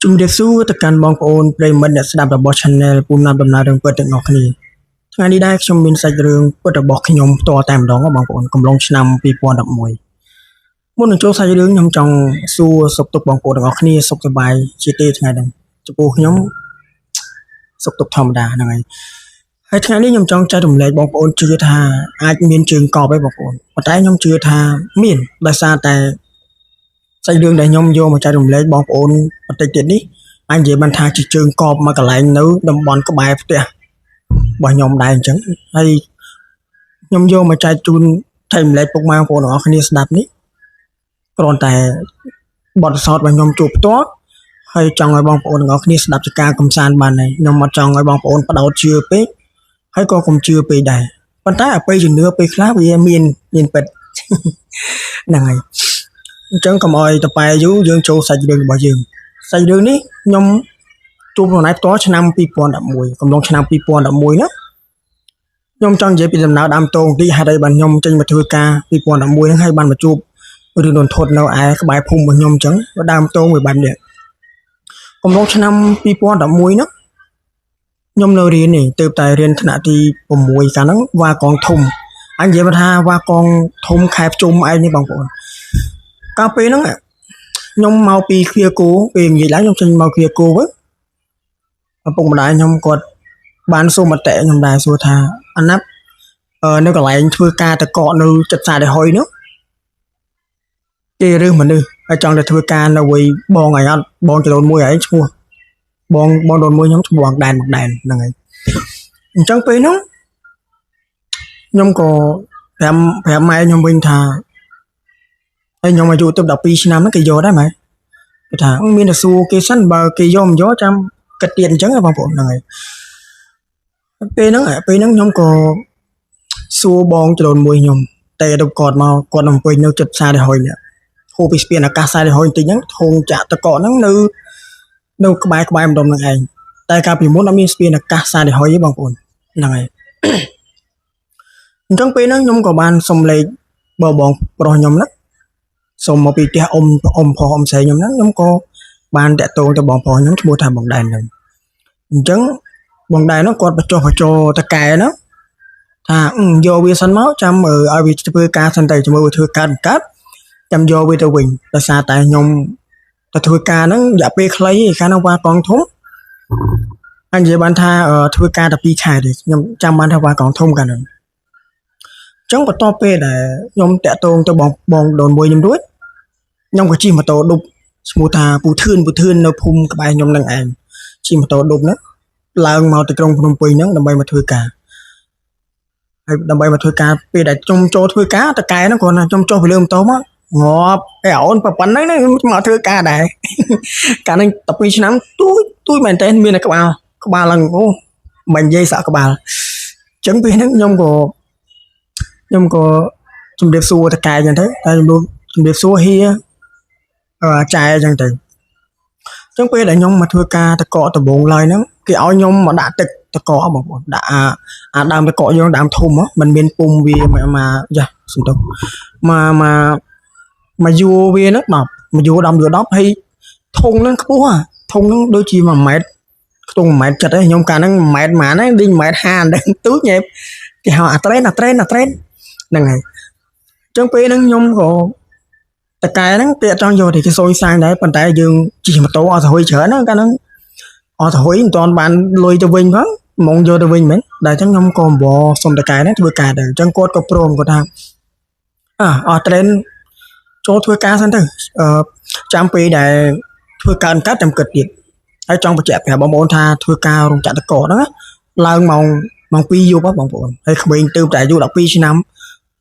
ជំរាបសួរទៅកាន់បងប្អូនប្រិយមិត្តអ្នកស្ដាប់របស់ Channel ពូណាប់ដំណើររឿងពិតទាំងអស់គ្នាថ្ងៃនេះដែរខ្ញុំមានសាច់រឿងពិតរបស់ខ្ញុំផ្ទាល់តែម្ដងបងប្អូនកំឡុងឆ្នាំ2011មុននឹងចូលសាច់រឿងខ្ញុំចង់សួរសុខទុក្ខបងប្អូនទាំងអស់គ្នាសុខសប្បាយជាទេថ្ងៃនេះចំពោះខ្ញុំសុខទុក្ខធម្មតាហ្នឹងហើយថ្ងៃនេះខ្ញុំចង់ចែករំលែកបងប្អូនជឿថាអាចមានជើងកប់ឯងបងប្អូនប៉ុន្តែខ្ញុំជឿថាមានដោយសារតែសាច់រឿងដែលខ្ញុំយកមកចែករំលែកបងប្អូនបន្តិចទៀតនេះអាចនិយាយបានថាជាជើងកប់មកកន្លែងនៅតំបន់ក្បែរផ្ទះរបស់ខ្ញុំដែរអញ្ចឹងហើយខ្ញុំយកមកចែកជូនចែករំលែកពុកម៉ែបងប្អូនទាំងអស់គ្នាស្ដាប់នេះគ្រាន់តែបទពិសោធន៍របស់ខ្ញុំជួបផ្ទាល់ហើយចង់ឲ្យបងប្អូនទាំងអស់គ្នាស្ដាប់ជាការកំសាន្តបានហើយខ្ញុំអត់ចង់ឲ្យបងប្អូនបដោតជឿពេកហើយក៏កុំជឿពេកដែរប៉ុន្តែអបិយជំនឿពេលខ្លះវាមានពិតហ្នឹងហើយអញ្ចឹងកុំឲ្យតប៉ែយូរយើងចូលសាច់រឿងរបស់យើងសាច់រឿងនេះខ្ញុំជួបខ្លួនឯងផ្ទាល់ឆ្នាំ2011កំឡុងឆ្នាំ2011ណាខ្ញុំចង់និយាយពីដំណើរដើមតោងទីហេតុអីបានខ្ញុំចេញមកធ្វើការ2011ហ្នឹងហើយបានមកជួបរឿងរន្ធត់នៅឯក្បែរភូមិរបស់ខ្ញុំអញ្ចឹងដើមតោងវាបែបនេះកំឡុងឆ្នាំ2011ហ្នឹងខ្ញុំនៅរៀននេះទើបតែរៀនថ្នាក់ទី6កាលហ្នឹងវ៉ាកងធំអញនិយាយថាវ៉ាកងធំខែភ្ជុំឯងនេះបងប្អូនកាលពេលហ្នឹងខ្ញុំមកពីឃ្វាគោពេលនិយាយឡើងខ្ញុំចេញមកឃ្វាគោវិញឪពុកម្ដាយខ្ញុំគាត់បានសួរមតិខ្ញុំដែរសួរថាអាណាប់នៅកន្លែងធ្វើការតកកនៅចិត្តសាទេហុយនោះគេរើសមនុស្សហើយចង់ទៅធ្វើការនៅវិញបងអីអត់បងចលូនមួយឯងឈ្មោះបងចលូនមួយខ្ញុំឈ្មោះអង្គដែនហ្នឹងហើយអញ្ចឹងពេលហ្នឹងខ្ញុំក៏ប្រាប់ម៉ែខ្ញុំវិញថាហើយខ្ញុំអាយុទៅ12ឆ្នាំហ្នឹងគេយកដែរម៉ែគេថាមានតែសួរគេសិនបើគេយកមិនយកចាំគិតទៀតអញ្ចឹងបងប្អូនហ្នឹងហើយពេលហ្នឹងខ្ញុំក៏សួរបងចលូនមួយខ្ញុំតែទៅគាត់មកគាត់អំពេញនៅចិត្តសាទេហុយនេះហូបពីស្ពានអាកាសសាទេហុយបន្តិចហ្នឹងធងចាក់តកកហ្នឹងនៅក្បែរម្ដុំហ្នឹងឯងតែកាលពីមុនអត់មានស្ពានអាកាសសាទេហុយទេបងប្អូនហ្នឹងហើយអញ្ចឹងពេលហ្នឹងខ្ញុំក៏បានសុំលេខបងប្រុសខ្ញុំហ្នឹងសុំមកពីផ្ទះអ៊ំប្រុសអ៊ំស្រីខ្ញុំហ្នឹងខ្ញុំក៏បានតាក់ទងទៅបងប្រុសខ្ញុំឈ្មោះថាបងដែនហ្នឹងអញ្ចឹងបងដែនហ្នឹងគាត់បញ្ចុះបញ្ចោតកែហ្នឹងថាយកវាសិនមកចាំឲ្យវាធ្វើការសិនទៅជាមួយវាធ្វើការចាំយកវាទៅវិញដោយសារតែខ្ញុំទៅធ្វើការហ្នឹងរយៈពេលខ្លីឯកាលនោះវ៉ាកងធំអញនិយាយបានថាធ្វើការតែ2ខែទេខ្ញុំចាំបានថាវ៉ាកងធំកាលនោះអញ្ចឹងបន្ទាប់ពេលដែលខ្ញុំតាក់ទងទៅបងដូនមួយខ្ញុំរួចខ្ញុំក៏ជិះម៉ូតូឌុបឈ្មោះថាពូធឿននៅភូមិក្បែរខ្ញុំនឹងឯងជិះម៉ូតូឌុបហ្នឹងឡើងមកទៅក្រុងភ្នំពេញហ្នឹងដើម្បីមកធ្វើការហើយដើម្បីមកធ្វើការពេលដែលខ្ញុំចូលធ្វើការតកែហ្នឹងគ្រាន់តែខ្ញុំចុះពីលើម៉ូតូមកងាប់អូនប៉ុណ្ណឹងមកធ្វើការដែរកាលហ្នឹង12ឆ្នាំទួយមែនតើមានតែក្បាលឡើងអូមិននិយាយសាក់ក្បាលអញ្ចឹងពេលហ្នឹងខ្ញុំក៏ជំរាបសួរតកែអញ្ចឹងទៅតែជំរាបសួរហៀចែអញ្ចឹងទៅអញ្ចឹងពេលដែលខ្ញុំមកធ្វើការតកកដំបងឡើយហ្នឹងគេឲ្យខ្ញុំមកដាក់ទឹកតកកបងប្អូនដាក់អាដើមតកកយើងដើមធំមិនមានពុំវាមកចាសំទោសមកយួរវាហ្នឹង10មកយួរ10ហើយធុងហ្នឹងខ្ពស់ធុងហ្នឹងដូចជា1ម៉ែត្រខ្ទង់1ម៉ែត្រចិត្តឯងខ្ញុំកាលហ្នឹង1ម៉ែត្រប៉ុន្មានហ្នឹងដូច1ម៉ែត្រ50ហ្នឹងទូចញ៉ែគេហៅអាត្រេនហ្នឹងហើយអញ្ចឹងពេលហ្នឹងខ្ញុំក៏តកែហ្នឹងគេអត់ចង់យកទេគេសួយសាញ់ដែរប៉ុន្តែយើងជិះម៉ូតូអត់ទៅហុយច្រើនហ្នឹងកាលហ្នឹងអត់ទៅហុយមិនទាន់បានលុយទៅវិញផងមកយកទៅវិញមែនតែអញ្ចឹងខ្ញុំក៏អង្វរសុំតកែហ្នឹងធ្វើការដែរអញ្ចឹងគាត់ក៏ព្រមគាត់ថាអត់ត្រេនចូលធ្វើការសិនទៅចាំពេលដែលធ្វើការចាំគិតទៀតហើយចង់បញ្ជាក់ប្រាប់បងប្អូនថាធ្វើការរោងចក្រតកកហ្នឹងឡើងម៉ោង2យប់បងប្អូនហើយក្មេងទៅតែអាយុ12ឆ្នាំ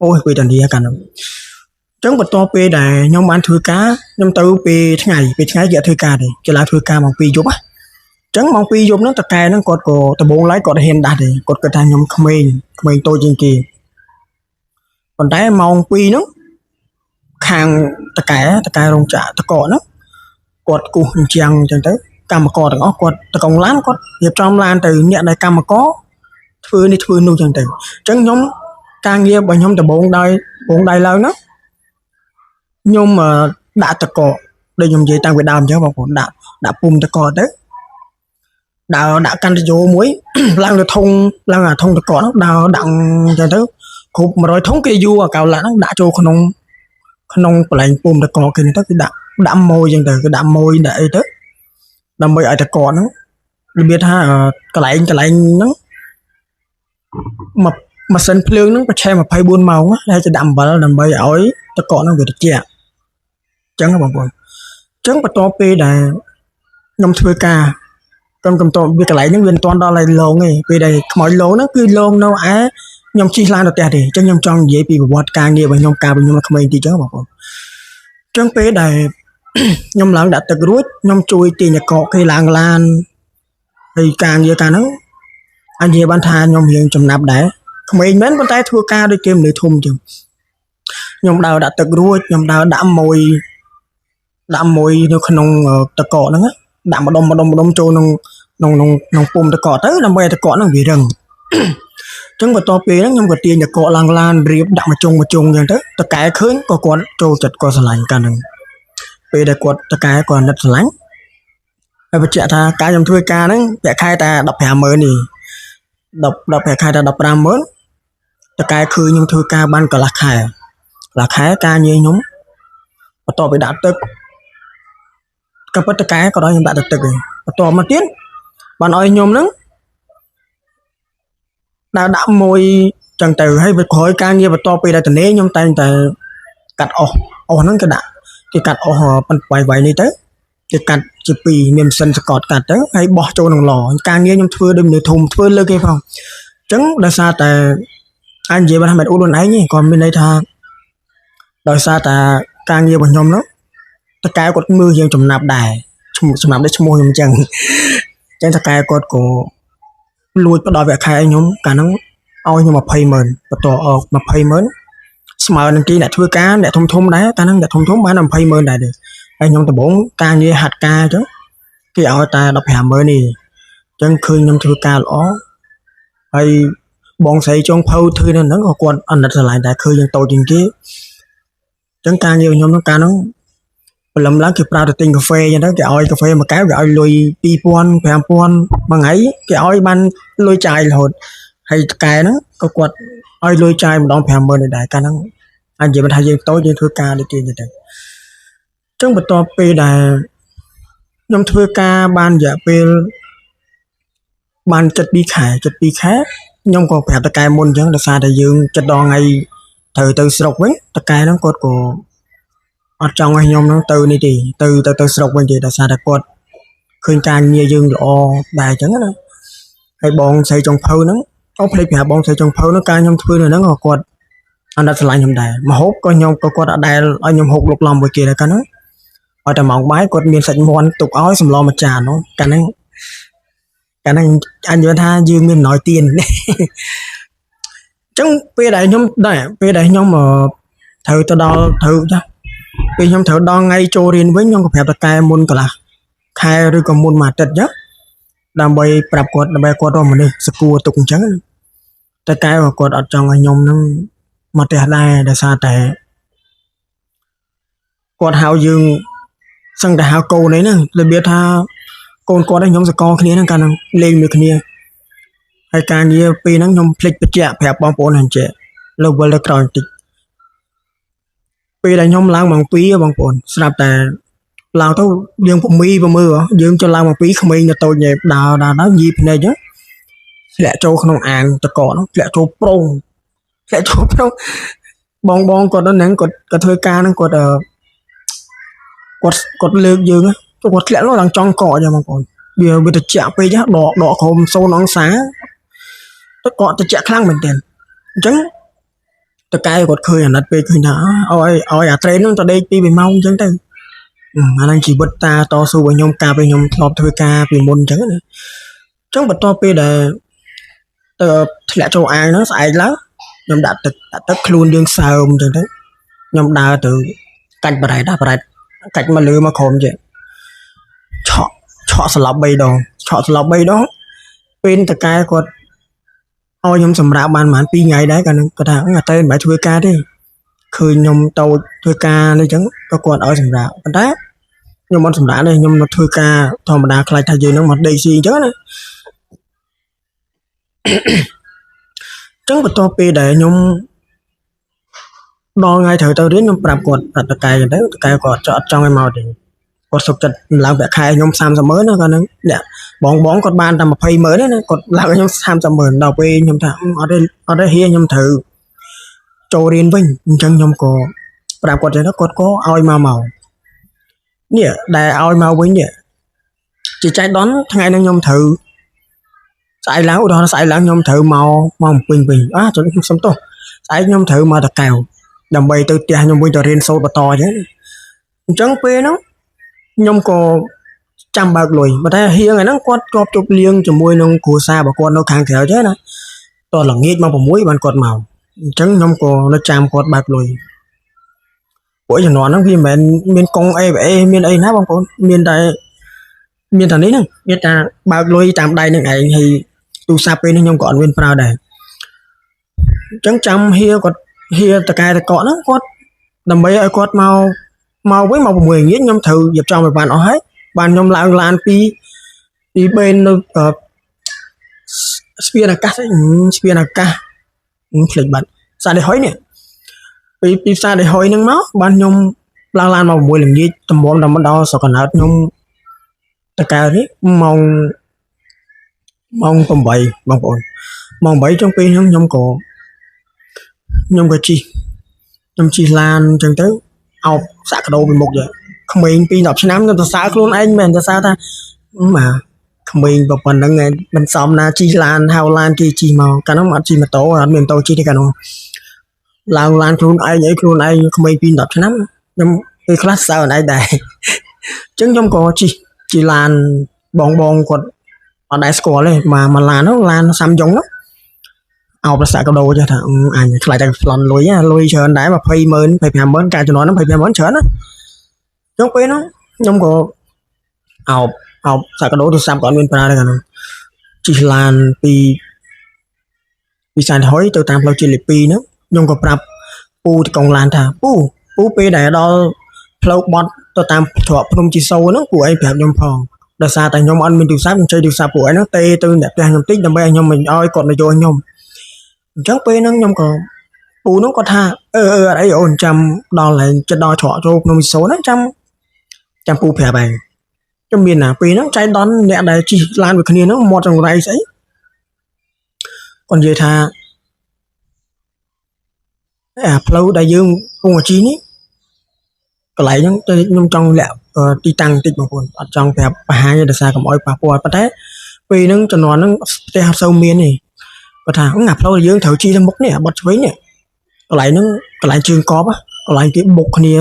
អូយពេលតានីកាលហ្នឹងអញ្ចឹងបន្ទាប់ពេលដែលខ្ញុំបានធ្វើការខ្ញុំទៅពេលថ្ងៃគេអត់ធ្វើការទេគេឡើងធ្វើការម៉ោង2យប់អញ្ចឹងម៉ោង2យប់ហ្នឹងតកែហ្នឹងគាត់ក៏ដំបងឡើយគាត់ហ៊ានដាស់ទេគាត់គិតថាខ្ញុំក្មេងតូចជាងគេប៉ុន្តែម៉ោង2ហ្នឹងខាងតកែរោងចក្រតកកហ្នឹងគាត់គូសអញ្ចឹងទៅកម្មករទាំងអស់គាត់តកងឡានគាត់រៀបចំឡានទៅអ្នកដែលកម្មករធ្វើនេះធ្វើនោះចឹងទៅអញ្ចឹងខ្ញុំការងាររបស់ខ្ញុំដំបងដៃឡើងណាខ្ញុំដាក់តកកដូចខ្ញុំនិយាយតាំងពីដើមអញ្ចឹងបងប្អូនដាក់ ដាក់ពុំតកទៅដើរដាក់កាន់ទៅយោមួយ ឡើងទៅធុងឡើងអាធុងតកហ្នឹងដើរដាក់ចឹងទៅគ្រប់100ធុងគេយូរអាកៅឡាក់ហ្នឹងដាក់ចូលក្នុងកន្លែងពុំតកគេទៅគេដាក់ម៉ួយចឹងទៅគេដាក់ម៉ួយដាក់អីទៅដើម្បីឲ្យតកហ្នឹងរបៀបថាកន្លែងហ្នឹងម៉ាស៊ីនភ្លើងហ្នឹងប្រឆេះ24ម៉ោងហើយจะដាក់អំបិលដើម្បីឲ្យតកហ្នឹងវាត្រជាក់ចឹងបងប្អូនចឹងបន្ទាប់ពេលដែលខ្ញុំធ្វើការកំតវាកន្លែងហ្នឹងវាមិនទាន់ដល់ឲ្យលងទេពេលដែលខ្មោចលងហ្នឹងគឺលងនៅឯខ្ញុំជិះឡានទៅផ្ទះទេចឹងខ្ញុំចង់និយាយពីប្រវត្តិការងាររបស់ខ្ញុំកាលពីខ្ញុំក្មេងទីចឹងបងប្អូនចឹងពេលដែលខ្ញុំឡើងដាក់ទឹករួចខ្ញុំជួយទាញកកគេឡើងឡានហើយការងារកាលហ្នឹងអញនិយាយបានថាខ្ញុំរៀងចំណាប់ដែរក្មេងមែនប៉ុន្តែធ្វើការដូចគេមនុស្សធំចឹងខ្ញុំដើរដាក់ទឹករួចខ្ញុំដើរដាក់ម៉ួយនៅក្នុងតកហ្នឹងដាក់ម្ដុំចូលក្នុងពុំតកទៅដើម្បីឲ្យតកហ្នឹងវារឹងអញ្ចឹងបន្ទាប់ពេលហ្នឹងខ្ញុំក៏ទាញតកឡើងឡានរៀបដាក់មួយជុងអញ្ចឹងទៅតកែឃើញក៏គាត់ចូលចិត្តគាត់ស្រឡាញ់កាលហ្នឹងពេលដែលគាត់តកែគាត់អាណិតស្រឡាញ់ហើយបញ្ជាក់ថាការខ្ញុំធ្វើការហ្នឹងប្រាក់ខែតែ 150,000 នេះ10ប្រាក់ខែតែ 150,000 តកែឃើញខ្ញុំធ្វើការបានកន្លះខែការងារខ្ញុំបន្ទាប់ពីដាក់ទឹកក៏ប៉ុន្តែតកែក៏ដល់ខ្ញុំដាក់ទឹកឯងបន្ទាប់មកទៀតបានឲ្យខ្ញុំហ្នឹងដាក់មួយចឹងទៅហើយវាក្រោយការងារបន្ទាប់ពីដែលតនេខ្ញុំតែងតែកាត់អស់ហ្នឹងគេកាត់អស់ប៉ុន្តែវាយនេះទៅគេកាត់ជាពីរមានម៉ាស៊ីនសកតកាត់ទៅហើយបោះចូលក្នុងឡការងារខ្ញុំធ្វើដូចមនុស្សធំធ្វើលើគេផងអញ្ចឹងដោយសារតែអញនិយាយបានថាមិនអ៊ូខ្លួនឯងទេក៏មានន័យថាដោយសារតែការងាររបស់ខ្ញុំហ្នឹងតកែគាត់មើលយើងចំណាប់ដែរសម្រាប់តែឈ្មោះខ្ញុំអញ្ចឹងតកែគាត់ក៏លួចផ្ដល់ប្រាក់ខែខ្ញុំកាលហ្នឹងឲ្យខ្ញុំ 20,000 បន្ទាប់អក 20,000 ស្មើនឹងគេអ្នកធ្វើការអ្នកធំដែរកាលហ្នឹងអ្នកធំបាន 20,000 ដែរហើយខ្ញុំដំបូងការងារហាត់ការអញ្ចឹងគេឲ្យតែ 15,000 នេះអញ្ចឹងឃើញខ្ញុំធ្វើការល្អហើយបងស្រីចុងភៅធ្វើនៅហ្នឹងក៏គាត់អាណិតស្រឡាញ់តែឃើញយើងតូចជាងគេអញ្ចឹងការងារខ្ញុំក្នុងកាលហ្នឹងព្រលឹមឡើងគេប្រើទៅទិញកាហ្វេអញ្ចឹងទៅគេឲ្យកាហ្វេមួយកែវគេឲ្យលុយ 2,000 5,000 មួយថ្ងៃគេឲ្យបានលុយចាយរហូតហើយកែហ្នឹងក៏គាត់ឲ្យលុយចាយម្ដង 5,000 នេះដែរកាលហ្នឹងអញនិយាយមិនថាយើងតូចយើងធ្វើការដូចគេទៅអញ្ចឹងបន្ទាប់ពេលដែលខ្ញុំធ្វើការបានរយៈពេលបាន72ខែខ្ញុំក៏ប្រាប់តកែមុនអញ្ចឹងដោយសារតែយើងចិត្តដល់ថ្ងៃត្រូវទៅស្រុកវិញតកែហ្នឹងគាត់ក៏អត់ចង់ឲ្យខ្ញុំហ្នឹងទៅនេះទេទៅស្រុកវិញទេដោយសារតែគាត់ឃើញការងារយើងល្អដែរអញ្ចឹងណាហើយបងស្រីចុងភៅហ្នឹងភ្លេចប្រាប់បងស្រីចុងភៅហ្នឹងការខ្ញុំធ្វើនៅហ្នឹងក៏គាត់អាណិតស្រឡាញ់ខ្ញុំដែរមកហូបក៏គាត់អត់ដែលឲ្យខ្ញុំហូបលុកលំមួយគេដែរកាលហ្នឹងឲ្យតែម៉ោងបាយគាត់មានសាច់មាន់ទុកឲ្យសម្លមួយចានហ្នឹងកាលហ្នឹងអញនិយាយថាយើងមានអំណោយទានអញ្ចឹងពេលដែលខ្ញុំត្រូវទៅដល់ពេលខ្ញុំត្រូវដល់ថ្ងៃចូលរៀនវិញខ្ញុំក៏ប្រាប់តកែមុនកន្លះខែឬក៏មុនមួយអាទិត្យអញ្ចឹងដើម្បីប្រាប់គាត់ដើម្បីគាត់រកមនុស្សសគួរទុកអញ្ចឹងតកែគាត់អត់ចង់ឲ្យខ្ញុំហ្នឹងមកផ្ទះដែរដោយសារតែគាត់ហៅយើងសឹងតែហៅកូនឯហ្នឹងរបៀបថាកូនគាត់ខ្ញុំសកលគ្នាហ្នឹងកាលហ្នឹងលេងមួយគ្នាហើយការងារពេលហ្នឹងខ្ញុំភ្លេចបញ្ជាក់ប្រាប់បងប្អូនហ្នឹងចេះលើវិលទៅក្រោយបន្តិចពេលដែលខ្ញុំឡើងម៉ោង 2បងប្អូនស្រាប់តែឡើងទៅយើងពមីមើលយើងចុះឡើងម៉ោង 2ក្មេងទៅតូចញ៉ែដើរញីភ្នែកហ្នឹងធ្លាក់ចូលក្នុងអាងតកហ្នឹងធ្លាក់ចូលប្រងបងគាត់ហ្នឹងគាត់ធ្វើការហ្នឹងគាត់លើកយើងគាត់ធ្លាក់ឡើងចង់កកចឹងបងប្អូនវាត្រជាក់ពេកដកក្រោម0អង្សាទៅកកត្រជាក់ខ្លាំងមែនទែនអញ្ចឹងតកែគាត់ឃើញអាណិតពេកឃើញថាឲ្យអាត្រេនហ្នឹងទៅដេក2 ម៉ោងអញ្ចឹងទៅអាហ្នឹងជីវិតតាតស៊ូរបស់ខ្ញុំកាលពេលខ្ញុំធ្លាប់ធ្វើការពីមុនអញ្ចឹងណាអញ្ចឹងបន្ទាប់ពេលដែលទៅធ្លាក់ចូលអាងហ្នឹងស្អែកឡើងខ្ញុំដាក់ទឹកខ្លួនយើងសើមអញ្ចឹងទៅខ្ញុំដើរទៅកាច់បរ៉ែតកាច់មកលើមកក្រោមចេះឆក់ស្លាប់3 ដងពេលតកែគាត់ឲ្យខ្ញុំសម្រាប់បានប្រហែល2 ថ្ងៃដែរកាលហ្នឹងគាត់ថាអត់ទេមិនបាច់ធ្វើការទេឃើញខ្ញុំតូចធ្វើការនេះអញ្ចឹងក៏គាត់ឲ្យសម្រាប់ប៉ុន្តែ ខ្ញុំអត់សម្រាប់ទេខ្ញុំនៅធ្វើការធម្មតាខ្លាចថាយើងនឹងមកដេកស៊ីអញ្ចឹងណាចឹងបន្ទាប់ពេលដែលខ្ញុំដល់ថ្ងៃត្រូវទៅរៀនខ្ញុំប្រាប់គាត់ប្រាប់តកែទៅតកែគាត់ចង់ឲ្យមកទេគាត់សុខចិត្តឡើងប្រាក់ខែខ្ញុំ30,000ណាគាត់នឹងអ្នកបងគាត់បានតែ20,000ណាគាត់ឡើងខ្ញុំ30,000ដល់ពេលខ្ញុំថាអត់ទេហៀខ្ញុំត្រូវចូលរៀនវិញអញ្ចឹងខ្ញុំក៏ប្រាប់គាត់ទៅគាត់ក៏ឲ្យមកនេះដែលឲ្យមកវិញនេះជាចៃដន្យថ្ងៃនេះខ្ញុំត្រូវស្អែកឡើងឧទាហរណ៍ស្អែកឡើងខ្ញុំត្រូវមកពេញវិញចុះខ្ញុំសុំទោសស្អែកខ្ញុំត្រូវមកតកែវដើម្បីទៅផ្ទះខ្ញុំវិញទៅរៀនសូត្របន្តអញ្ចឹងពេលហ្នឹងខ្ញុំក៏ចាំបើកលុយប៉ុន្តែហៀងហ្នឹងគាត់ជាប់ជប់លៀងជាមួយនឹងគ្រួសាររបស់គាត់នៅខាងក្រៅទេណាតោះល្ងាចមក6បានគាត់មកអញ្ចឹងខ្ញុំក៏នៅចាំគាត់បើកលុយពួកជំនាន់ហ្នឹងវាមិនមែនមានកង ABA មានអីណាបងប្អូនមានតែនេះហ្នឹងមានតែបើកលុយតាមដៃនឹងឯងហើយទូរស័ព្ទពេលនេះខ្ញុំក៏អត់មានប្រើដែរអញ្ចឹងចាំហៀគាត់ហៀតកែតកហ្នឹងគាត់ដើម្បីឲ្យគាត់មកវិញមក6ល្ងាចខ្ញុំត្រូវរៀបចំឲ្យបានអស់ហើយបានខ្ញុំឡើងឡានពីបេននៅស្ពានអាកាសភ្លេចបាត់ផ្សារដេហុយនេះពីផ្សារដេហុយហ្នឹងមកបានខ្ញុំឡើងឡានមក6ល្ងាចតំបន់ដល់ស្រុកកណ្ដោតខ្ញុំតកែនេះម៉ោង8បងប្អូនម៉ោង8ចុងពេលខ្ញុំក៏ជិះឡានអញ្ចឹងទៅអោបសាក់កដោពីមុខទៅក្មេងពី10ឆ្នាំខ្ញុំទៅសើខ្លួនឯងមិនទៅសើថាម៉ាក្មេងប៉ុណ្្នឹងឯងមិនសមណាជិះឡានហៅឡានគេជិះមកកាលនោះអត់ជិះម៉ូតូអត់មានម៉ូតូជិះទេកាលនោះឡើងឡានខ្លួនឯងក្មេងពី10ឆ្នាំខ្ញុំពេលខ្លះសើអត់ឯងដែរអញ្ចឹងខ្ញុំក៏ជិះឡានបងគាត់អត់ដែរស្គាល់ទេមកឡាននោះឡានសាំយ៉ុងនោះអោបប្រសាកដោចេះថាអញខ្លាចតែប្លន់លុយច្រើនដែរ20,000 25,000ការចំនួនហ្នឹង25,000ច្រើនណាចុងពេលហ្នឹងខ្ញុំក៏អោបសាកដោទូរស័ព្ទក៏អត់មានប្រើដែរកាលនោះជិះឡានពីសានហុយទៅតាមផ្លូវជាតិលេខ2ហ្នឹងខ្ញុំក៏ប្រាប់ពូទីកងឡានថាពូពេលដែលដល់ផ្លូវបត់ទៅតាមច្រកភ្នំជីសូហ្នឹងពូឯងប្រាប់ខ្ញុំផងដោយសារតែខ្ញុំអត់មានទូរស័ព្ទខ្ញុំជួយទូរស័ព្ទពូឯងហ្នឹងទេទៅអ្នកផ្ទះខ្ញុំតិចដើម្បីឲ្យខ្ញុំមិនឲ្យគាត់មកយកខ្ញុំអញ្ចឹងពេលហ្នឹងខ្ញុំក៏ពូនោះគាត់ថាអត់អីអូនចាំដល់ហើយចិត្តដល់ច្រកចូលភ្នំជីសូហ្នឹងចាំពូប្រាប់ឯងខ្ញុំមានណាពេលហ្នឹងចៃដន្យអ្នកដែលជិះឡានvớiគ្នាហ្នឹងមាត់ចង្រៃស្អីគាត់និយាយថាផ្លូវដែលយើងពងអាជីនេះកន្លែងហ្នឹងខ្ញុំចង់លាក់ទីតាំងតិចបងប្អូនអត់ចង់ប្រាប់បង្ហាញដោយសារកុំឲ្យប៉ះពាល់ប៉ុន្តែពេលហ្នឹងជំនាន់ហ្នឹងផ្ទះអត់សូវមានទេគាត់ថាផ្លូវយើងត្រូវជិះទៅមុខនេះបត់ឆ្វេងនេះកន្លែងហ្នឹងកន្លែងជើងកប់កន្លែងគេបុកគ្នា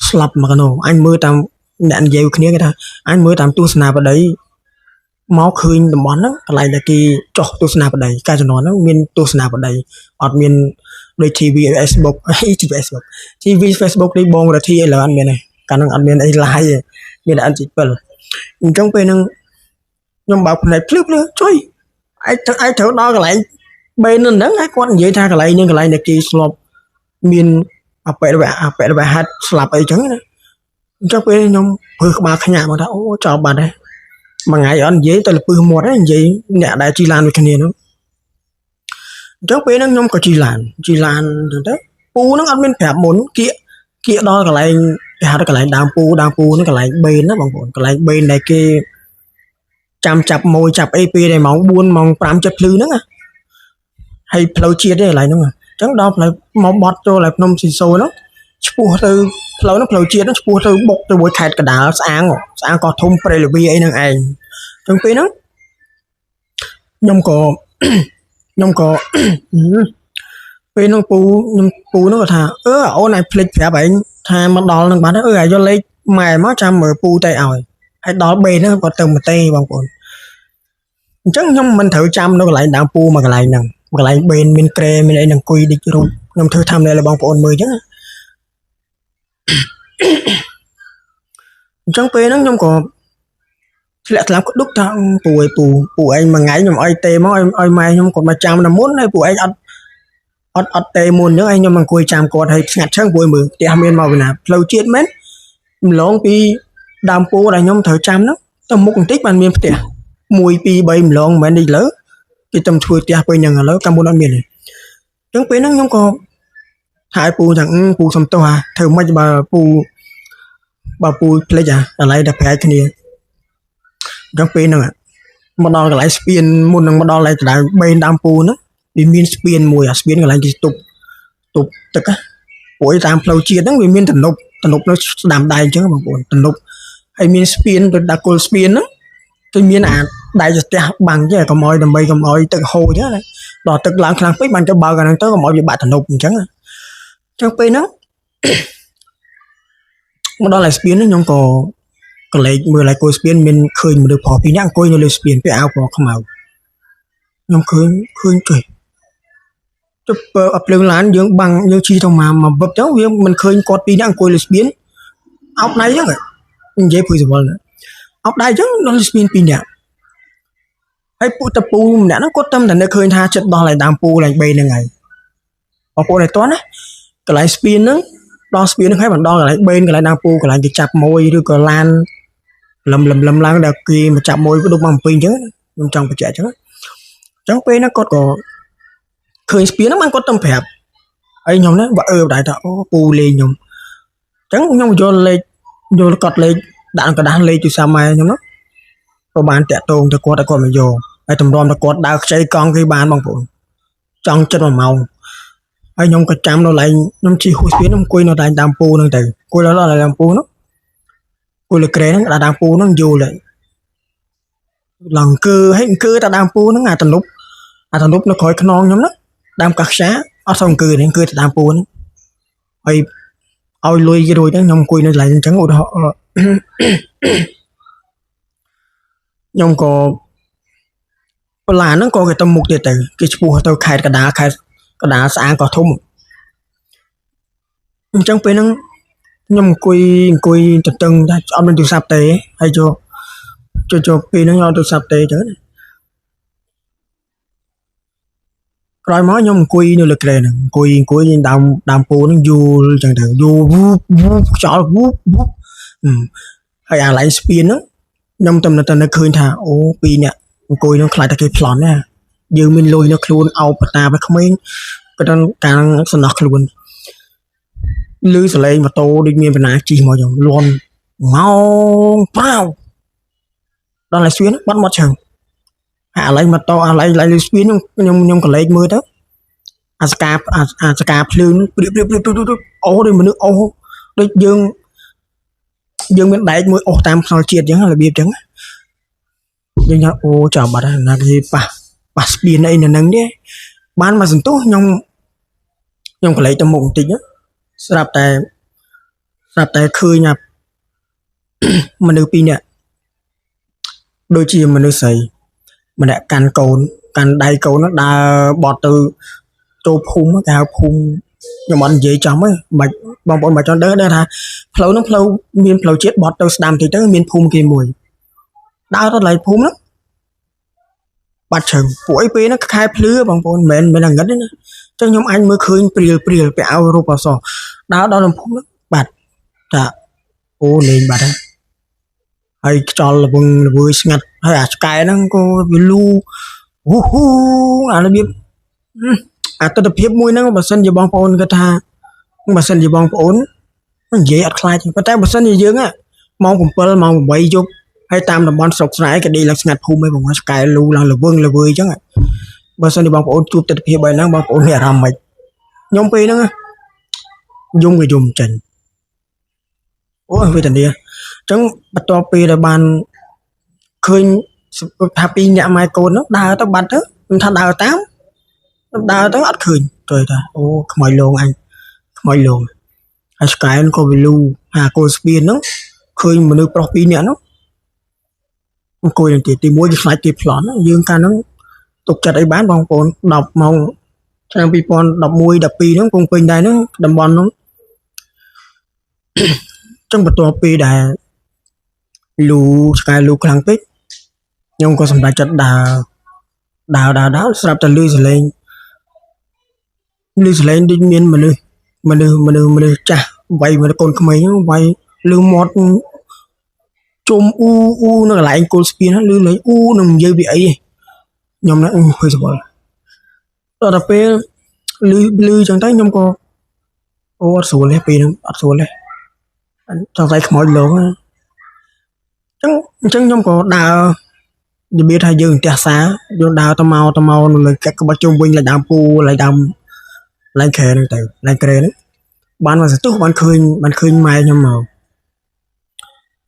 ស្លាប់មកកណោអញមើលតាមអ្នកនិយាយគ្នាគេថាអញមើលតាមទស្សនាបដីមកឃើញតំបន់ហ្នឹងកន្លែងដែលគេចោះទស្សនាបដីកាលជំនាន់ហ្នឹងមានទស្សនាបដីអត់មានដូច TV Facebook Facebook នេះបងរទ្ធីឥឡូវអត់មានទេកាលហ្នឹងអត់មានអី live ទេមានតែ N7 អញ្ចឹងពេលហ្នឹងខ្ញុំបើកផ្នែកភ្លឺជួយឯងត្រូវដល់កន្លែងបេនហ្នឹងឯងគាត់និយាយថាកន្លែងនេះកន្លែងដែលគេស្លាប់មានអបិរវហិតស្លាប់អីចឹងណាអញ្ចឹងពេលខ្ញុំព្រឺក្បាលខ្ញាក់មកថាអូចោលបាត់ហើយមួយថ្ងៃអត់និយាយទៅលពឹសមាត់ហើយនិយាយអ្នកដែលជិះឡានvớiគ្នានោះអញ្ចឹងពេលហ្នឹងខ្ញុំក៏ជិះឡានទៅពូហ្នឹងអត់មានប្រាប់មុនគៀកដល់កន្លែងគេហៅកន្លែងដើមពូហ្នឹងកន្លែងបេនណាបងប្អូនកន្លែងបេនដែលគេចាំចាប់ម៉ួយចាប់អីពេលដែលម៉ោង4ម៉ោង5ចិត្តភ្លឺហ្នឹងហើយផ្លូវជាតិទេកន្លែងហ្នឹងអញ្ចឹងដល់ផ្លូវមកបត់ចូលឲ្យភ្នំស៊ីសូហ្នឹងឆ្ពោះទៅផ្លូវហ្នឹងផ្លូវជាតិហ្នឹងឆ្ពោះទៅបុកទៅមួយខេត្តកណ្ដាលស្អាងក៏ធំព្រៃលវីអីហ្នឹងឯងអញ្ចឹងពេលហ្នឹងខ្ញុំក៏ពេលហ្នឹងពូហ្នឹងគាត់ថាអូនឯងភ្លេចប្រាប់ឯងថាមកដល់នឹងបានឯងយកលេខម៉ែមកចាំមើលពូទៅឲ្យហើយដល់បេហ្នឹងគាត់ទៅមកទេបងប្អូនអញ្ចឹងខ្ញុំមិនត្រូវចាំនៅកន្លែងដើមពូមកកន្លែងហ្នឹងកន្លែងបេនមានក្រែមានអីនឹងអង្គុយឌិចរូបខ្ញុំធ្វើតាមឲ្យបងប្អូនមើលអញ្ចឹងពេលហ្នឹងខ្ញុំក៏ធ្លាក់ថ្លាប់ក្ដុកថាពូឯងមួយថ្ងៃខ្ញុំឲ្យទេមកឲ្យម៉ែខ្ញុំគាត់មកចាំនៅមុនហើយពូឯងអត់ទេមុនអញ្ចឹងខ្ញុំអង្គុយចាំគាត់ឲ្យស្ងាត់ឈឹងពូឯងមើលផ្ទះមានមកពីណាផ្លូវជាតិមែនម្លងពី ដើមពូដែលខ្ញុំត្រូវចាំហ្នឹងទៅមុខបន្តិចបានមានផ្ទះ1 2 3ម្លងមិនមែននេះលើគេទៅធ្វើផ្ទះពេលហ្នឹងឥឡូវកម្ពុជាអត់មានទេអញ្ចឹងពេលហ្នឹងខ្ញុំក៏ហើយពូថាពូសុំទោសធ្វើមិនបើពូភ្លេចកន្លែងតែប្រែគ្នាអញ្ចឹងពេលហ្នឹងមកដល់កន្លែងស្ពានមុននឹងមកដល់កន្លែងដៅបេនដើមពូហ្នឹងវាមានស្ពានមួយស្ពានកន្លែងគេទប់ទឹកព្រោះតាមផ្លូវជាតិហ្នឹងវាមានទំនប់នៅស្ដាំដៃអញ្ចឹងបងប្អូនទំនប់ហើយមានស្ពានទៅដាក់គល់ស្ពានហ្នឹងគឺមានដៃស្ទះបាំងចេះកុំឲ្យដើម្បីកុំឲ្យទឹកហូរទេណាដល់ទឹកឡើងខ្លាំងពេកបានទៅបើកអាហ្នឹងទៅកុំឲ្យវាបាក់ទំនប់អញ្ចឹងពេលហ្នឹងមកដល់ស្ពានហ្នឹងខ្ញុំក៏កលេចមើលឡើងគល់ស្ពានមានឃើញមនុស្សប្រុស2នាក់អង្គុយនៅលើស្ពានពាក់អាវពណ៌ខ្មៅខ្ញុំឃើញគេទៅអភ្លើងឡានយើងបាំងយើងជិះទៅមកវឹបទៅវាមិនឃើញគាត់2នាក់អង្គុយលើស្ពានអោបដៃអញ្ចឹងនិយាយព្រួយសវល់អោបដៃអញ្ចឹងដល់ស្ពាន2នាក់ហើយពួកតពូម្នាក់ហ្នឹងគាត់តែនឹកឃើញថាចិត្តដល់ឲ្យដើមពូឡើង3ហ្នឹងហើយបងប្អូនឲ្យតន់ណាកន្លែងស្ពានហ្នឹងដល់ស្ពានហ្នឹងហើយបានដល់កន្លែងបេនកន្លែងដើមពូកន្លែងគេចាប់ម៉ួយឬក៏ឡានលំឡើងដល់គេមកចាប់ម៉ួយដូចមកអំពីអញ្ចឹងខ្ញុំចង់បញ្ជាក់អញ្ចឹងពេលហ្នឹងគាត់ក៏ឃើញស្ពានហ្នឹងបានគាត់ទៅប្រាប់ហើយខ្ញុំហ្នឹងបើដែរថាអូពូលេងខ្ញុំអញ្ចឹងខ្ញុំយកកត់លេខដាក់កណ្ដាស់លេខទូរស័ព្ទម៉ែខ្ញុំហ្នឹងក៏បានតាក់ទងទៅគាត់ឲ្យគាត់មកយកហើយតម្រាំទៅគាត់ដើរខ្ចីកង់គេបានបងប្អូនចង់ចិត្ត1ម៉ោងហើយខ្ញុំក៏ចាំនៅឡើងខ្ញុំជិះហួសស្ពានខ្ញុំអង្គុយនៅឡើងដើមពូហ្នឹងទៅអង្គុយដល់ដើមពូហ្នឹងអង្គុយលើក្រែហ្នឹងដើមពូហ្នឹងយូរឡើងគឺតែដើមពូហ្នឹងអាទំនប់នៅក្រោយខ្នងខ្ញុំហ្នឹងដើមកាខ្យាអត់សូវគឺតែដើមពូហ្នឹងហើយឲ្យលុយគេរួចហ្នឹងខ្ញុំអង្គុយនៅឡើងអញ្ចឹងឧទាហរណ៍ខ្ញុំក៏បន្លាហ្នឹងក៏គេទៅមុខទៀតទៅគេឈ្មោះទៅខេត្តកណ្ដាលស្អាងក៏ធំអញ្ចឹងពេលហ្នឹងខ្ញុំអង្គុយទទឹងតែអត់មានទូរស័ព្ទទេហើយចូលពេលហ្នឹងអត់ទូរស័ព្ទទេចឹងក្រោយមកខ្ញុំអង្គុយនៅលើក្រែហ្នឹងអង្គុយដើមពូហ្នឹងយូរចឹងទៅយូរវូបខ្យល់វូបហើយអាឡៃស្ពានហ្នឹងខ្ញុំតែនឹកឃើញថាអូ2នាក់អង្គុយហ្នឹងខ្លាចតែគេប្លន់ណាយើងមានលុយនៅខ្លួនអោបបតាទៅក្មេងក៏ដល់កាងសំណោះខ្លួនលឺសលេងម៉ូតូដូចមានបណ្ណាជិះមកចឹងលន់ងោងប៉ាវដល់ឡៃស្ពានបាត់មកឆឹងអាឡៃម៉ូតូអាឡៃលើស្ពានខ្ញុំក៏លេចមើលទៅអាសកាភ្លើងព្រៀបអូដូចមនុស្សអូដូចយើងមានដែកមួយអូតាមខ្សោយជាតិអញ្ចឹងរបៀបអញ្ចឹងយើងថាអូចាំបាត់ហើយណាគេប៉ះស្ពានអីនៅនឹងទេបានមកសន្ទុះខ្ញុំក៏លេចទៅមុខបន្តិចស្រាប់តែឃើញមនុស្ស2នាក់ដូចជាមនុស្សស្រីម្នាក់កាន់ដៃកូនដើរបត់ទៅចូលភូមិគេហៅភូមិខ្ញុំអត់និយាយចំទេបាច់បងប្អូនបើចង់ដឹងថាផ្លូវហ្នឹងមានផ្លូវជាតិបត់ទៅស្ដាំតិចទៅមានភូមិគេមួយដើរទៅឡៃភូមិហ្នឹងបាត់ឈឹងពួកអីពេលហ្នឹងខែភ្លឺបងប្អូនមិនមែនងឹតទេណាអញ្ចឹងខ្ញុំអញមើលឃើញព្រាលពាក់អាវរូបអសដើរដល់ភូមិហ្នឹងបាត់តាអូលេងបាត់ហើយខ្យល់ល្វឹងល្វើយស្ងាត់ហើយអាឆ្កែហ្នឹងក៏វាលូហ៊ូអារបៀបអាទិដ្ឋភាពមួយហ្នឹងបើសិនជាបងប្អូនគាត់ថាបើសិនជាបងប្អូននិយាយអត់ខ្លាចប៉ុន្តែបើសិនជាយើងម៉ោង7ម៉ោង8យប់ហើយតាមតំបន់ស្រុកស្រែក៏ដេកឡើងស្ងាត់ភូមិឯងបងឆ្កែលូឡើងល្វឹងល្វើយអញ្ចឹងបើសិនជាបងប្អូនជួបទិដ្ឋភាពបែបហ្នឹងបងប្អូនមានអារម្មណ៍ម៉េចខ្ញុំពេលហ្នឹងយំចេញអូវេទនាអញ្ចឹងបន្ទាប់ពីដែលបានឃើញថា2នាក់ម៉ែកូនហ្នឹងដើរទៅបាត់ទៅខ្ញុំថាដើរតាមដើរទៅអត់ឃើញទៅថាអូខ្មោចលងអញខ្មោចលងហើយឆ្កែក៏វាលូអាគោលស្ពានហ្នឹងឃើញមនុស្សប្រុស2នាក់ហ្នឹងអង្គុយនឹងទី1គេខ្លាចគេប្លន់យើងកាលហ្នឹងទុកចិត្តអីបានបងប្អូន10ម៉ោងឆ្នាំ2011 12ហ្នឹងគង់ពេញដែរហ្នឹងតំបន់ហ្នឹងចឹងបន្ទាប់ពីដែលលូឆ្កែលូខ្លាំងពេកខ្ញុំក៏សម្រេចចិត្តដើរស្រាប់តែលឺសលេងដូចមានមនុស្សចាស់វាយមកកូនក្មេងវាយលឺមាត់ ជុំអ៊ូនៅកន្លែងគល់ស្ពានលឺលេងអ៊ូនឹងនិយាយពីអីខ្ញុំណាភ័យស្បល់ដល់ពេលលឺចឹងទៅខ្ញុំក៏អូអត់ស្រួលទេពេលហ្នឹងអត់ស្រួលទេចង់ស្អីខ្មោចលោកអញ្ចឹងខ្ញុំក៏ដើររបៀបថាយើងផ្ទះសាយើងដើរទៅមកនៅលើកាក់ក្បាច់ជុំវិញលេងដើមពូលេងដើមលេងក្រែហ្នឹងទៅលេងក្រែហ្នឹងបានមកសទុះបានឃើញម៉ែខ្ញុំមក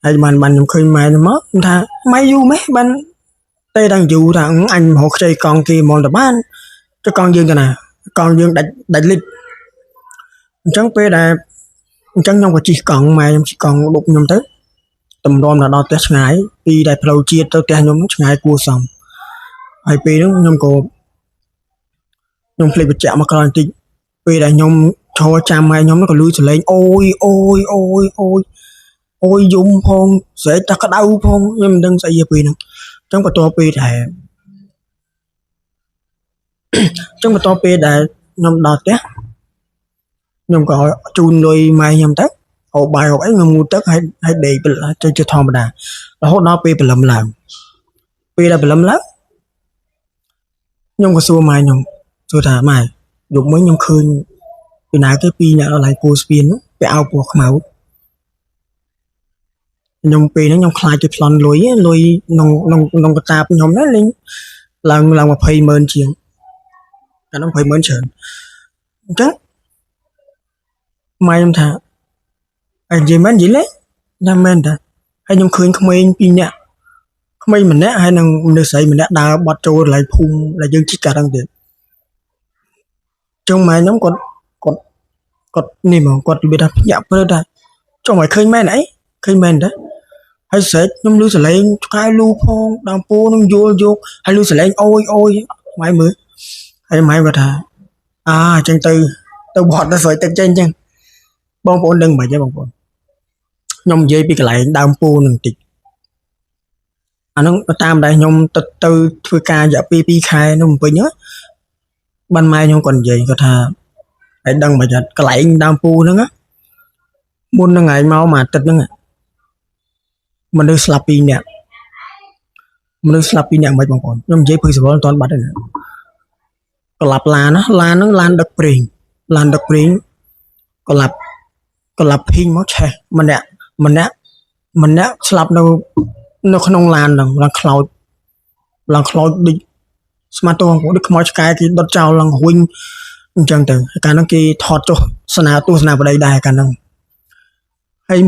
ហើយបានខ្ញុំឃើញម៉ែខ្ញុំមកខ្ញុំថាម៉ែយូរម៉េះបានតែដល់យូរថាអញមកខ្ចីកង់គេមកទៅបានទៅកង់យើងទៅណាកង់យើងដាច់លិចអញ្ចឹងពេលដែលអញ្ចឹងខ្ញុំក៏ជិះកង់ម៉ែខ្ញុំជិះកង់លុបខ្ញុំទៅតម្រាំដល់ផ្ទះឆ្ងាយពីដែលផ្លូវជាតិទៅផ្ទះខ្ញុំឆ្ងាយគួរសមហើយពេលហ្នឹងខ្ញុំភ្លេចបញ្ជាក់មកក្រោយបន្តិចពេលដែលខ្ញុំឈរចាំម៉ែខ្ញុំក៏លឺសលេងអូយយំផងស្រែកតែក្តៅផងខ្ញុំមិនដឹងស្អីទេពេលហ្នឹងអញ្ចឹងបន្ទាប់ពេលដែលខ្ញុំដល់ផ្ទះខ្ញុំក៏ជូនលុយម៉ែខ្ញុំទៅហូបបាយហូបអីងូតទឹកហើយដេកទៅជាធម្មតារហូតដល់ពេលព្រលឹមឡើងពេលដែលព្រលឹមឡើងខ្ញុំក៏សួរម៉ែខ្ញុំសួរថាម៉ែយប់មិញខ្ញុំឃើញពីណាគេពីរអ្នកដល់ឡើងគូស្ពានពាក់អាវពណ៌ខ្មៅខ្ញុំពេលហ្នឹងខ្ញុំខ្លាចគេប្លន់លុយក្នុងកតាបខ្ញុំណាលេងឡើង20,000ជាងអានោះ20,000ច្រើនអញ្ចឹងម៉ែខ្ញុំថាអីនិយាយមែននិយាយលេណាមែនតាហើយខ្ញុំឃើញក្មេង2នាក់ក្មេងម្នាក់ហើយនឹងមនុស្សស្រីម្នាក់ដើរបត់ចូលកន្លែងភូមិដែលយើងជិះកាត់ហ្នឹងទៀតចុងម៉ែខ្ញុំគាត់នេះហ្មងគាត់និយាយថាញាក់ព្រឹកថាចុងឲ្យឃើញមែនអីឃើញមែនតាហើយស្រែកខ្ញុំលឺសលេងឆ្កែលូផងដើមពោនឹងយល់យកហើយលឺសលេងអូយម៉ែមើលហើយម៉ែគាត់ថាអញ្ចឹងទៅបត់ទៅស្រោចទឹកចេញអញ្ចឹងបងប្អូនដឹងមិនទេបងប្អូនខ្ញុំនិយាយពីកន្លែងដើមពោនឹងតិចអានោះតាមដែលខ្ញុំទៅធ្វើការរយៈពេល2ខែនៅភ្នំពេញបានម៉ែខ្ញុំគាត់និយាយគាត់ថាឲ្យដឹងមិនចាត់កន្លែងដើមពោហ្នឹងមុននឹងថ្ងៃមកមួយអាទិត្យហ្នឹងមនុស្សស្លាប់2នាក់មិនបងប្អូនខ្ញុំនិយាយភ័យស្រួលអត់ទាន់បាត់ទេកលាប់ឡានហ្នឹងឡានដឹកប្រេងកលាប់ភីងមកឆេះម្នាក់ស្លាប់នៅក្នុងឡានហ្នឹងឡើងខ្លោចដូចស្មាតបងប្អូនដូចខ្មោចឆ្កែគេដុតចោលឡើងវិញអញ្ចឹងទៅកាលហ្នឹងគេថតចុះទស្សនាបដីដែរកាលហ្នឹងហើយ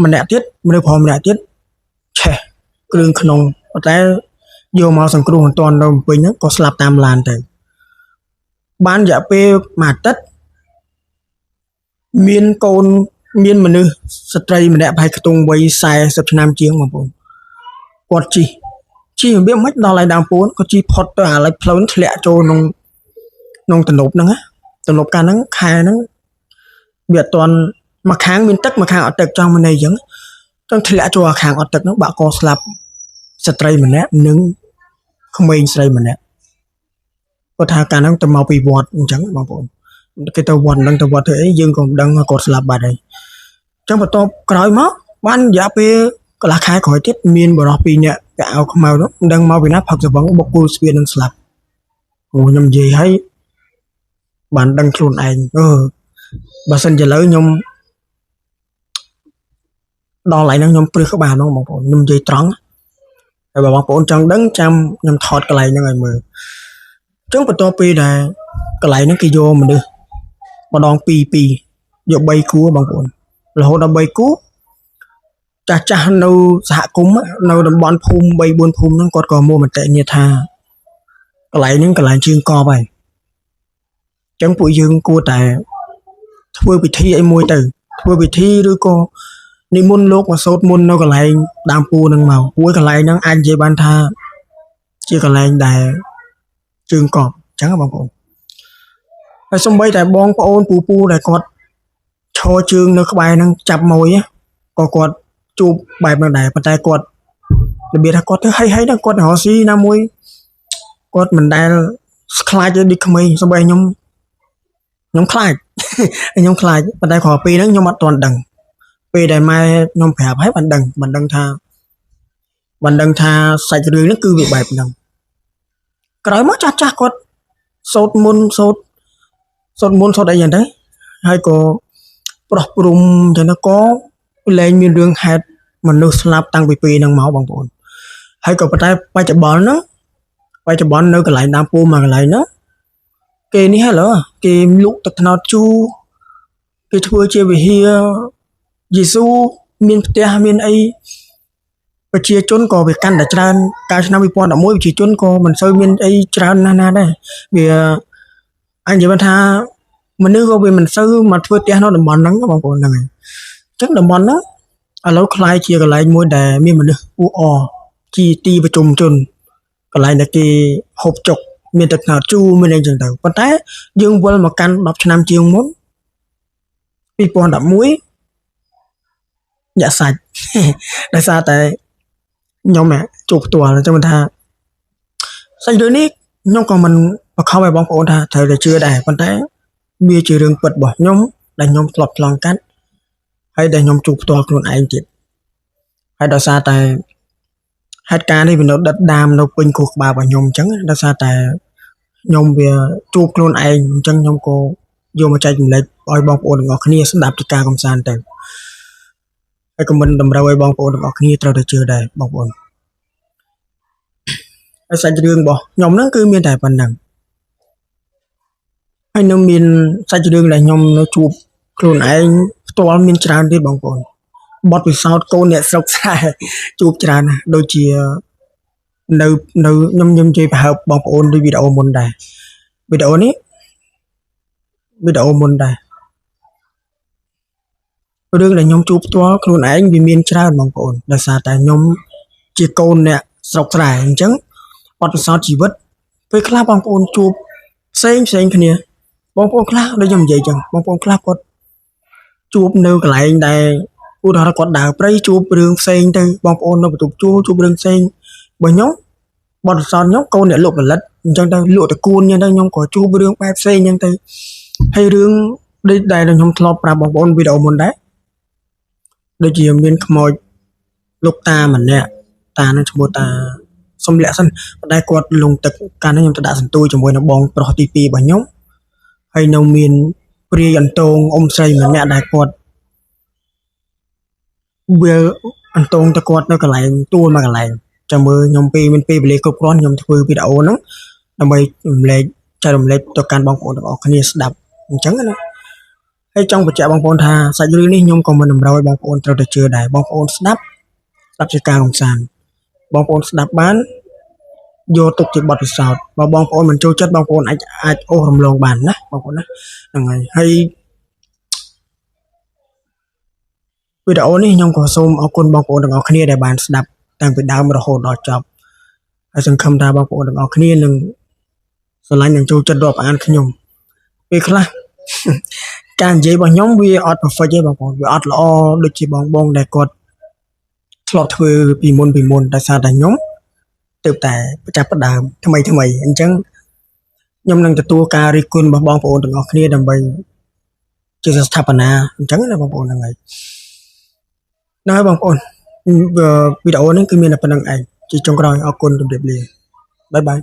ម្នាក់ទៀតមនុស្សប្រុសម្នាក់ទៀតឆេះគ្រឿងក្នុងតែយកមកសង្គ្រោះមិនទាន់នៅភ្នំពេញហ្នឹងក៏ស្លាប់តាមឡានទៅបានរយៈពេលមួយអាទិត្យមានមនុស្សស្ត្រីម្នាក់ប្រហែលខ្ទង់វ័យ40ឆ្នាំជាងបងប្អូនគាត់ជិះរបៀបមិនដល់ហើយដើមពួនគាត់ជិះផុតទៅអាឡិចផ្លូវធ្លាក់ចូលក្នុងទំនប់ហ្នឹងទំនប់កាលហ្នឹងខែហ្នឹងវាអត់ទាន់មួយខាងមានទឹកមួយខាងអត់ទឹកចង់មិនអីចឹងធ្លាក់ចូលអាខាងអត់ទឹកហ្នឹងបាក់កស្លាប់ស្ត្រីម្នាក់និងក្មេងស្រីម្នាក់គាត់ថាកាលហ្នឹងទៅមកពីវត្តអញ្ចឹងបងប្អូនគេទៅវត្តហ្នឹងទៅវត្តធ្វើអីយើងក៏មិនដឹងគាត់ស្លាប់បាត់ហើយអញ្ចឹងបន្ទាប់ក្រោយមកបានរយៈពេលកន្លះខែក្រោយទៀតមានបរិសុទ្ធ2នាក់ពាក់អាវខ្មៅនោះមិនដឹងមកពីណាផឹកស្វឹងបុកគូស្ពាននឹងស្លាប់ខ្ញុំនិយាយឲ្យបានដឹងខ្លួនឯងបើសិនជាឥឡូវខ្ញុំដល់ហើយហ្នឹងខ្ញុំព្រឹសក្បាលហ្នឹងបងប្អូនខ្ញុំនិយាយត្រង់ហើយបើបងប្អូនចង់ដឹងចាំខ្ញុំថតកន្លែងហ្នឹងឲ្យមើលអញ្ចឹងបន្ទាប់ពីដែលកន្លែងហ្នឹងគេយកម្ដង2យក3គូបងប្អូនរហូតដល់3គូចាស់នៅសហគមន៍នៅតំបន់ភូមិ3 4ភូមិហ្នឹងគាត់ក៏មកមតិគ្នាថាកន្លែងហ្នឹងកន្លែងជើងកប់ហើយអញ្ចឹងពួកយើងគួរតែធ្វើពិធីអីមួយទៅធ្វើពិធីឬក៏និមន្តលោកមកសូត្រមន្តនៅកន្លែងដើមពូហ្នឹងមកព្រោះកន្លែងហ្នឹងអាចនិយាយបានថាជាកន្លែងដែលជើងកប់អញ្ចឹងបងប្អូនហើយសំបីតែបងប្អូនពូដែលគាត់ឈរជើងនៅក្បែរហ្នឹងចាប់មួយក៏គាត់ជួបបែបហ្នឹងដែរប៉ុន្តែគាត់របៀបថាគាត់ទៅហីហ្នឹងគាត់រកស៊ីណាមួយគាត់មិនដែលខ្លាចដូចក្មេងសំបីខ្ញុំខ្លាចប៉ុន្តែគ្រាន់ពេលហ្នឹងខ្ញុំអត់ទាន់ដឹងពេលដែលម៉ែខ្ញុំប្រាប់ហើយបានដឹងថា មិនដឹងថាសាច់រឿងនេះគឺវាបែបហ្នឹងក្រោយមកចាស់គាត់សូត្រមុនសូត្រអីយ៉ាងទៅហើយក៏ប្រោះព្រំចឹងទៅក៏លែងមានរឿងហេតុមនុស្សស្លាប់តាំងពីពេលហ្នឹងមកបងប្អូនហើយក៏ប៉ុន្តែបច្ចុប្បន្ននៅកន្លែងដើមពោមកកន្លែងហ្នឹងគេនេះហ៎ឡូគេលក់ទឹកត្នោតជូរគេធ្វើជាវិហារយេស៊ូមានផ្ទះមានអីប្រជាជនក៏វាកាន់តែច្រើនកាលឆ្នាំ2011ប្រជាជនក៏មិនសូវមានអីច្រើនណាស់ណាដែរវាអញនិយាយថាមនុស្សក៏វាមិនសូវមកធ្វើផ្ទះនៅតំបន់ហ្នឹងបងប្អូនហ្នឹងហើយអញ្ចឹងតំបន់ហ្នឹងឥឡូវคล้ายជាកន្លែងមួយដែលមានមនុស្សអ៊ូអរជាទីប្រជុំជនកន្លែងដែលគេហូបចុកមានទឹកត្នោតជូរមានអីចឹងទៅប៉ុន្តែយើងវិលមកកាន់10ឆ្នាំជាងមុន2011យ៉ាក់សាច់ ដោយសារតែខ្ញុំជួបផ្ទាល់អញ្ចឹងមិនថាសាច់រឿងនេះខ្ញុំក៏មិនបង្ខំឲ្យបងប្អូនថាត្រូវតែជឿដែរប៉ុន្តែវាជារឿងពិតរបស់ខ្ញុំដែលខ្ញុំធ្លាប់ឆ្លងកាត់ហើយដែលខ្ញុំជួបផ្ទាល់ខ្លួនឯងទៀតហើយដោយសារតែហេតុការណ៍នេះវានៅដិតដាមនៅពេញខួរក្បាលរបស់ខ្ញុំអញ្ចឹងដោយសារតែខ្ញុំវាជួបខ្លួនឯងអញ្ចឹងខ្ញុំក៏យកមកចែករំលែកឲ្យបងប្អូនទាំងអស់គ្នាស្ដាប់ពីការកំសាន្តទៅហើយក៏មិនតម្រូវឲ្យបងប្អូនទាំងអស់គ្នាត្រូវតែជឿដែរបងប្អូនហើយសាច់រឿងរបស់ខ្ញុំហ្នឹងគឺមានតែប៉ុណ្្នឹងហើយនៅមានសាច់រឿងដែលខ្ញុំនៅជួបខ្លួនឯងផ្ទាល់មានច្រើនទៀតបងប្អូនបទពិសោធន៍កូនអ្នកស្រុកស្រែជួបច្រើនណាស់ដូចជានៅខ្ញុំនិយាយប្រហើបបងប្អូនដូចវីដេអូមុនដែរវីដេអូមុនដែររឿងដែលខ្ញុំជួបផ្ទាល់ខ្លួនឯងវាមានច្រើនបងប្អូនដោយសារតែខ្ញុំជាកូនអ្នកស្រុកស្រែអញ្ចឹងបទពិសោធន៍ជីវិតពេលខ្លះបងប្អូនជួបផ្សេងគ្នាបងប្អូនខ្លះដូចខ្ញុំនិយាយអញ្ចឹងបងប្អូនខ្លះគាត់ជួបនៅកន្លែងដែលឧទាហរណ៍គាត់ដើរព្រៃជួបរឿងផ្សេងទៅបងប្អូននៅបន្ទប់ជួបរឿងផ្សេងបើខ្ញុំបទពិសោធន៍ខ្ញុំកូនអ្នកលក់ផលិតអញ្ចឹងទៅលក់តកួនអញ្ចឹងទៅខ្ញុំក៏ជួបរឿងបែបផ្សេងអញ្ចឹងទៅហើយរឿងដូចដែលខ្ញុំធ្លាប់ប្រាប់បងប្អូនវីដេអូមុនដែរដូចជាមានខ្មោចលោកតាម្នាក់តានឹងឈ្មោះតាសំលាក់សិនប៉ុន្តែគាត់លងទឹកកាលនោះខ្ញុំទៅដាក់សន្ទូចជាមួយនឹងបងប្រុសទី2របស់ខ្ញុំហើយនៅមានព្រាយអន្តងអ៊ំស្រីម្នាក់ដែលគាត់វាអន្តងទៅគាត់នៅកន្លែងទួលមកកន្លែងចាំមើលខ្ញុំពេលមានពេលវេលាគ្រប់គ្រាន់ខ្ញុំធ្វើវីដេអូហ្នឹងដើម្បីរំលែកចែករំលែកទៅកាន់បងប្អូនទាំងអស់គ្នាស្ដាប់អញ្ចឹងណាហើយចង់បញ្ជាក់បងប្អូនថាសាច់រឿងនេះខ្ញុំក៏មិនតម្រូវឲ្យបងប្អូនត្រូវតែជឿដែរបងប្អូនស្ដាប់ជាការកំសាន្តបងប្អូនស្ដាប់បានយកទុកជាបទពិសោធន៍បើបងប្អូនមិនចូលចិត្តបងប្អូនអាចអូសរំលងបានណាបងប្អូនណាហ្នឹងហើយវីដេអូនេះខ្ញុំក៏សូមអរគុណបងប្អូនទាំងអស់គ្នាដែលបានស្ដាប់តាំងពីដើមរហូតដល់ចប់ហើយសង្ឃឹមថាបងប្អូនទាំងអស់គ្នានឹងស្រឡាញ់និងចូលចិត្តរាប់អានខ្ញុំពេលខ្លះការនិយាយរបស់ខ្ញុំវាអត់ perfect ទេបងប្អូនវាអត់ល្អដូចជាបងដែលគាត់ធ្លាប់ធ្វើពីមុនដោយសារតែខ្ញុំទើបតែចាប់ផ្ដើមថ្មីអញ្ចឹងខ្ញុំនឹងទទួលការរិះគន់របស់បងប្អូនទាំងអស់គ្នាដើម្បីជាស្ថាបនាអញ្ចឹងណាបងប្អូនហ្នឹងហើយបងប្អូនវីដេអូនេះគឺមានតែប៉ុណ្្នឹងឯងជាចុងក្រោយអរគុណជម្រាបលាបាយបាយ